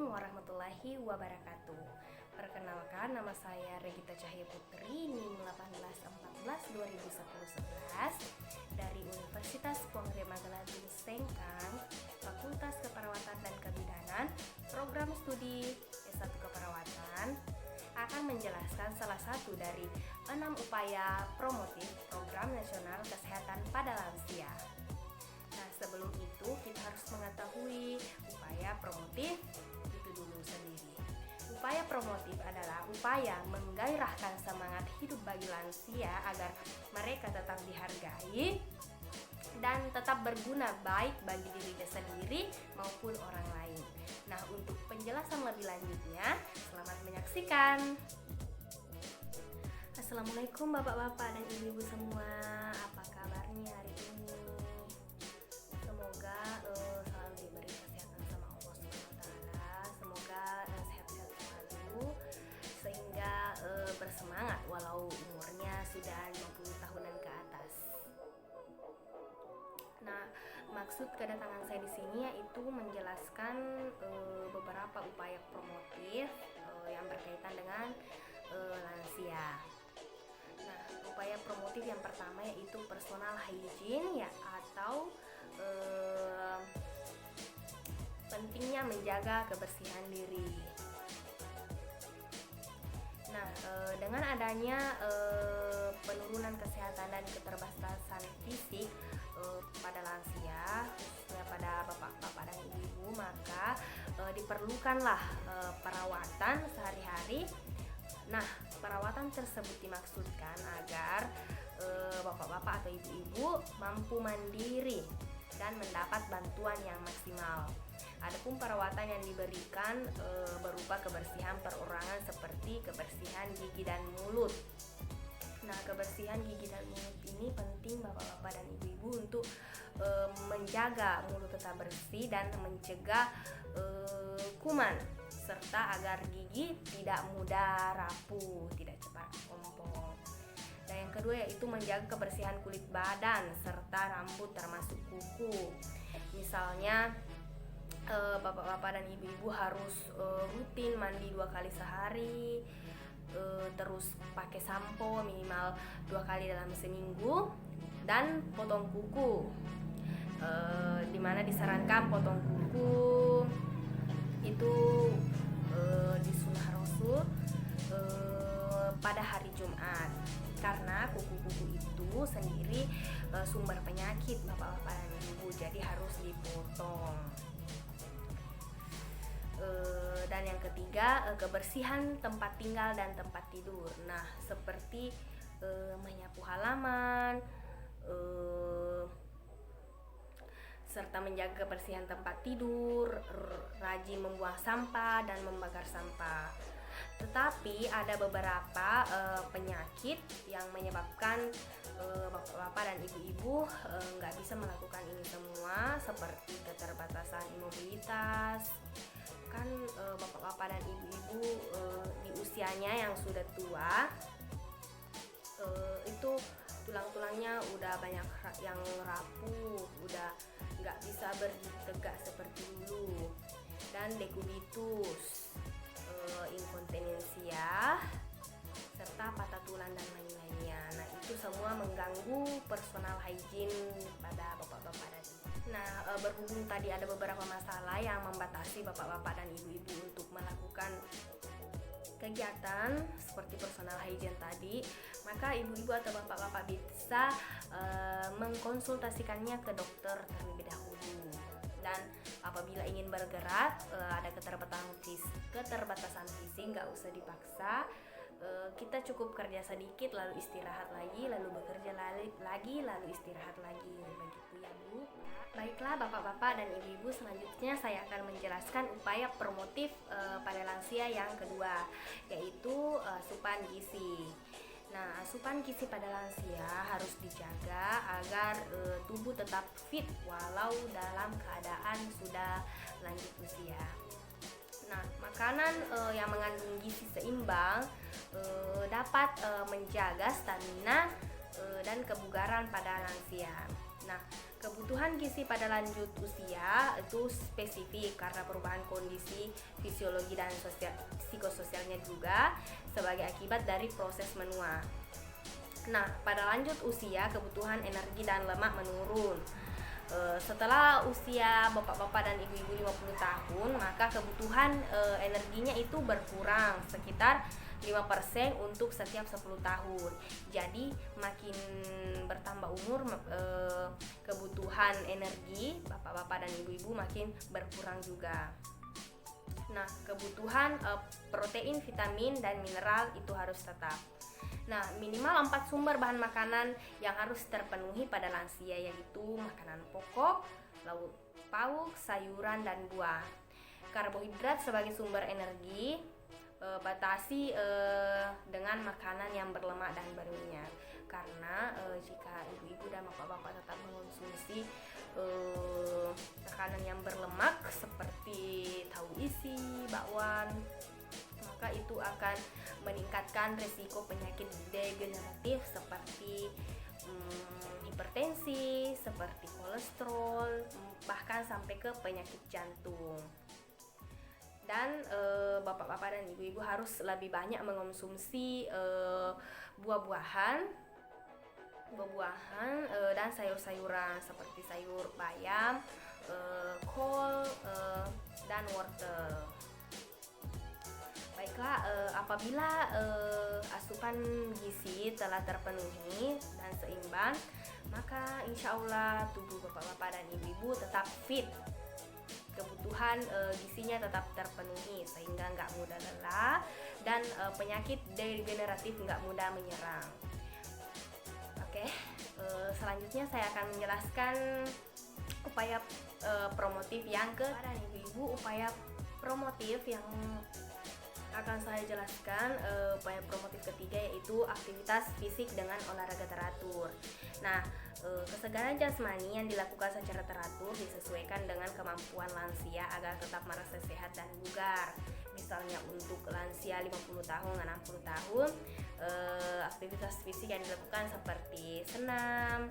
warahmatullahi wabarakatuh. Perkenalkan, nama saya Regita Cahya Putri, NIM 1814-2011 dari Universitas Pongre Magelading Sengkang, Fakultas Keperawatan dan Kebidanan, Program Studi S1 Keperawatan, akan menjelaskan salah satu dari 6 upaya promotif Program Nasional Kesehatan pada Lansia. Nah, sebelum itu kita harus mengetahui upaya promotif itu dulu sendiri. Upaya promotif adalah upaya menggairahkan semangat hidup bagi lansia agar mereka tetap dihargai dan tetap berguna baik bagi dirinya sendiri maupun orang lain. Nah, untuk penjelasan lebih lanjutnya, selamat menyaksikan. Assalamualaikum bapak-bapak dan ibu-ibu semua, apa kabarnya hari ini? Semoga selalu diberi kesehatan sama Allah SWT. Semoga sehat-sehat selalu sehingga bersemangat walau umurnya sudah 50 tahunan ke atas. Nah, maksud kedatangan saya di sini yaitu menjelaskan beberapa upaya promotif yang berkaitan dengan lansia. Nah, upaya promotif yang pertama yaitu personal hygiene ya, atau pentingnya menjaga kebersihan diri. Nah, dengan adanya penurunan kesehatan dan keterbatasan fisik pada lansia, khususnya pada bapak-bapak dan ibu-ibu, maka diperlukanlah perawatan sehari-hari. Nah, perawatan tersebut dimaksudkan agar bapak-bapak atau ibu-ibu mampu mandiri dan mendapat bantuan yang maksimal. Adapun perawatan yang diberikan berupa kebersihan perorangan seperti kebersihan gigi dan mulut. Nah, kebersihan gigi dan mulut ini penting bapak-bapak dan ibu-ibu untuk menjaga mulut tetap bersih dan mencegah kuman, serta agar gigi tidak mudah rapuh, tidak cepat ompong. Dan yang kedua yaitu menjaga kebersihan kulit badan serta rambut termasuk kuku. Misalnya bapak-bapak dan ibu-ibu harus rutin mandi 2 kali sehari, terus pakai sampo minimal 2 kali dalam seminggu, dan potong kuku, dimana disarankan potong kuku itu di sunnah Rasul pada hari Jumat, karena kuku-kuku itu sendiri sumber penyakit bapak-bapak dan ibu, jadi harus dipotong. Dan yang ketiga, kebersihan tempat tinggal dan tempat tidur. Nah, seperti menyapu halaman, serta menjaga kebersihan tempat tidur, rajin membuang sampah dan membakar sampah. Tetapi ada beberapa penyakit yang menyebabkan bapak-bapak dan ibu-ibu nggak bisa melakukan ini semua, seperti keterbatasan mobilitas. Kan bapak-bapak dan ibu-ibu di usianya yang sudah tua, itu tulang-tulangnya udah banyak yang rapuh, udah nggak bisa berdiri tegak seperti dulu, dan dekubitus, inkontinensia, serta patah tulang dan lain-lainnya. Nah, itu semua mengganggu personal hygiene pada bapak-bapak dan ibu. Nah, berhubung tadi ada beberapa masalah yang membatasi bapak-bapak dan ibu-ibu untuk melakukan kegiatan seperti personal hygiene tadi, maka ibu-ibu atau bapak-bapak bisa mengkonsultasikannya ke dokter terlebih dahulu. Dan apabila ingin bergerak, ada keterbatasan fisik, nggak usah dipaksa. Kita cukup kerja sedikit, lalu istirahat lagi, lalu bekerja lagi, lalu istirahat lagi. Begitu ya Bu. Baiklah bapak-bapak dan ibu-ibu, selanjutnya saya akan menjelaskan upaya promotif pada lansia yang kedua, yaitu asupan gizi. Nah, asupan gizi pada lansia harus dijaga agar tubuh tetap fit walau dalam keadaan sudah lanjut usia. Nah, makanan yang mengandung gizi seimbang dapat menjaga stamina dan kebugaran pada lansia. Nah, Kebutuhan gizi pada lanjut usia itu spesifik karena perubahan kondisi fisiologi dan psikososialnya juga sebagai akibat dari proses menua. Nah, pada lanjut usia kebutuhan energi dan lemak menurun. Setelah usia bapak-bapak dan ibu-ibu 50 tahun, maka kebutuhan energinya itu berkurang sekitar 5% untuk setiap 10 tahun. Jadi makin bertambah umur kebutuhan energi bapak-bapak dan ibu-ibu makin berkurang juga. Nah, kebutuhan protein, vitamin dan mineral itu harus tetap. Nah, minimal 4 sumber bahan makanan yang harus terpenuhi pada lansia, yaitu makanan pokok, lauk pauk, sayuran dan buah. Karbohidrat sebagai sumber energi, batasi dengan makanan yang berlemak dan berminyak. Karena jika ibu-ibu dan bapak-bapak tetap mengonsumsi makanan yang berlemak seperti tahu isi, bakwan, maka itu akan meningkatkan risiko penyakit degeneratif seperti hipertensi, seperti kolesterol, bahkan sampai ke penyakit jantung. Dan bapak-bapak dan ibu-ibu harus lebih banyak mengonsumsi buah-buahan dan sayur-sayuran seperti sayur bayam, kol, dan wortel. Baiklah, apabila asupan gizi telah terpenuhi dan seimbang, maka insya Allah tubuh bapak-bapak dan ibu-ibu tetap fit. Kebutuhan gizinya tetap terpenuhi sehingga nggak mudah lelah dan penyakit degeneratif nggak mudah menyerang. Oke, selanjutnya saya akan menjelaskan upaya promotif yang dan ibu-ibu. Upaya promotif yang akan saya jelaskan upaya promotif ketiga yaitu aktivitas fisik dengan olahraga teratur. Nah, kesegaran jasmani yang dilakukan secara teratur disesuaikan dengan kemampuan lansia agar tetap merasa sehat dan bugar. Misalnya untuk lansia 50 tahun, 60 tahun, aktivitas fisik yang dilakukan seperti senam,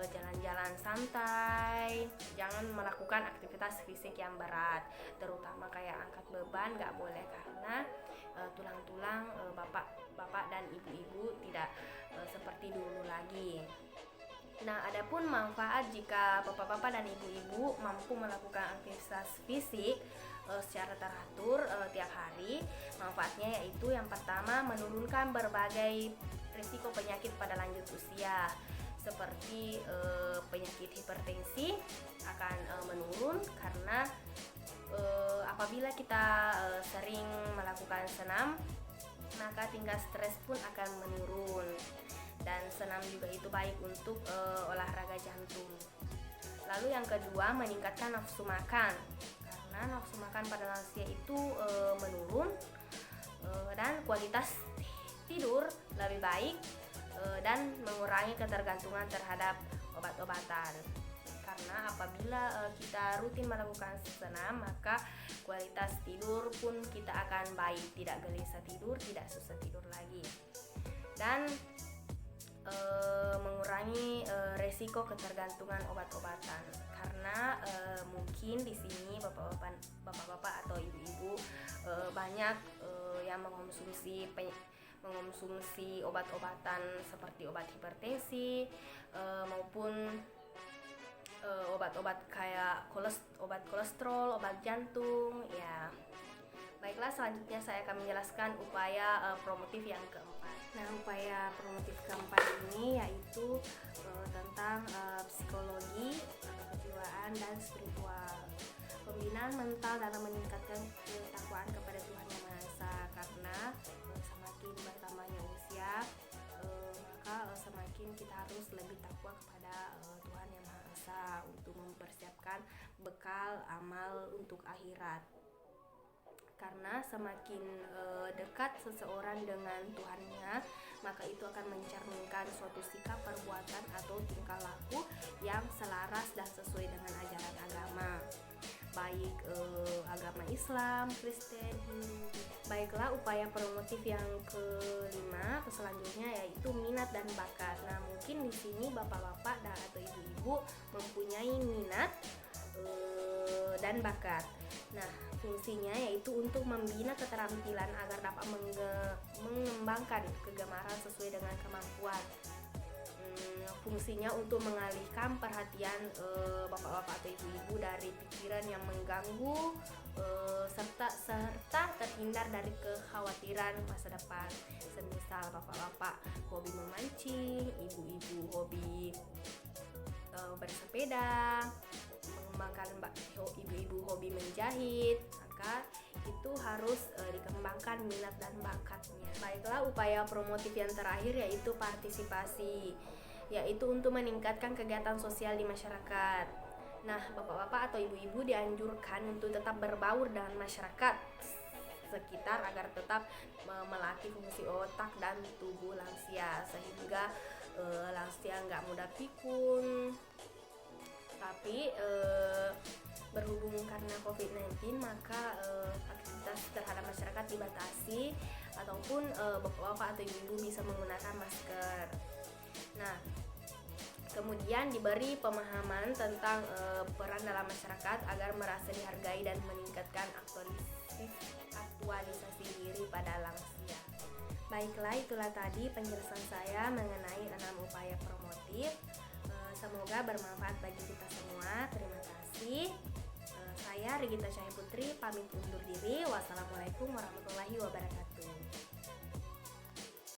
jalan-jalan santai. Jangan melakukan aktivitas fisik yang berat, terutama kayak angkat beban nggak boleh karena tulang-tulang bapak dan ibu-ibu tidak seperti dulu lagi. Nah, adapun manfaat jika bapak-bapak dan ibu-ibu mampu melakukan aktivitas fisik secara teratur tiap hari, manfaatnya yaitu yang pertama menurunkan berbagai risiko penyakit pada lanjut usia seperti penyakit hipertensi akan menurun karena apabila kita sering melakukan senam maka tingkat stres pun akan menurun. Dan senam juga itu baik untuk olahraga jantung. Lalu yang kedua, meningkatkan nafsu makan karena nafsu makan pada lansia itu menurun dan kualitas tidur lebih baik dan mengurangi ketergantungan terhadap obat-obatan. Karena apabila kita rutin melakukan senam maka kualitas tidur pun kita akan baik, tidak gelisah tidur, tidak susah tidur lagi. Dan mengurangi resiko ketergantungan obat-obatan karena mungkin di sini bapak-bapak atau ibu-ibu banyak yang mengonsumsi obat-obatan seperti obat hipertensi maupun obat-obat kayak obat kolesterol, obat jantung ya. Baiklah, selanjutnya saya akan menjelaskan upaya promotif yang keempat. Nah, upaya promotif keempat ini yaitu tentang psikologi, kejiwaan, dan spiritual. Pembinaan mental dalam meningkatkan ketakwaan kepada Tuhan Yang Maha Esa karena semakin bertambahnya usia maka semakin kita harus lebih takwa kepada Tuhan Yang Maha Esa untuk mempersiapkan bekal amal untuk akhirat. Karena semakin dekat seseorang dengan Tuhannya, maka itu akan mencerminkan suatu sikap, perbuatan, atau tingkah laku yang selaras dan sesuai dengan ajaran agama, baik agama Islam, Kristen, Hindu. Baiklah, Baiklah, upaya promotif yang kelima selanjutnya yaitu minat dan bakat. Nah, mungkin di sini bapak-bapak dan atau ibu-ibu mempunyai minat dan bakat. Nah, fungsinya yaitu untuk membina keterampilan agar dapat mengembangkan kegemaran sesuai dengan kemampuan. Fungsinya untuk mengalihkan perhatian bapak-bapak atau ibu-ibu dari pikiran yang mengganggu serta terhindar dari kekhawatiran masa depan. Semisal bapak-bapak hobi memancing, ibu-ibu hobi bersepeda, mengembangkan ibu-ibu hobi menjahit, maka itu harus dikembangkan minat dan bakatnya. Baiklah, upaya promotif yang terakhir yaitu partisipasi, yaitu untuk meningkatkan kegiatan sosial di masyarakat. Nah, bapak-bapak atau ibu-ibu dianjurkan untuk tetap berbaur dengan masyarakat sekitar agar tetap melatih fungsi otak dan tubuh lansia sehingga lansia nggak mudah pikun. Tapi berhubung karena COVID-19 maka aktivitas terhadap masyarakat dibatasi ataupun bapak-bapak atau ibu-ibu bisa menggunakan masker. Nah, kemudian diberi pemahaman tentang peran dalam masyarakat agar merasa dihargai dan meningkatkan aktualisasi diri pada lansia. Baiklah, itulah tadi penjelasan saya mengenai 6 upaya promotif. Semoga bermanfaat bagi kita semua. Terima kasih. Saya Regita Cahaya Putri pamit undur diri. Wassalamualaikum warahmatullahi wabarakatuh.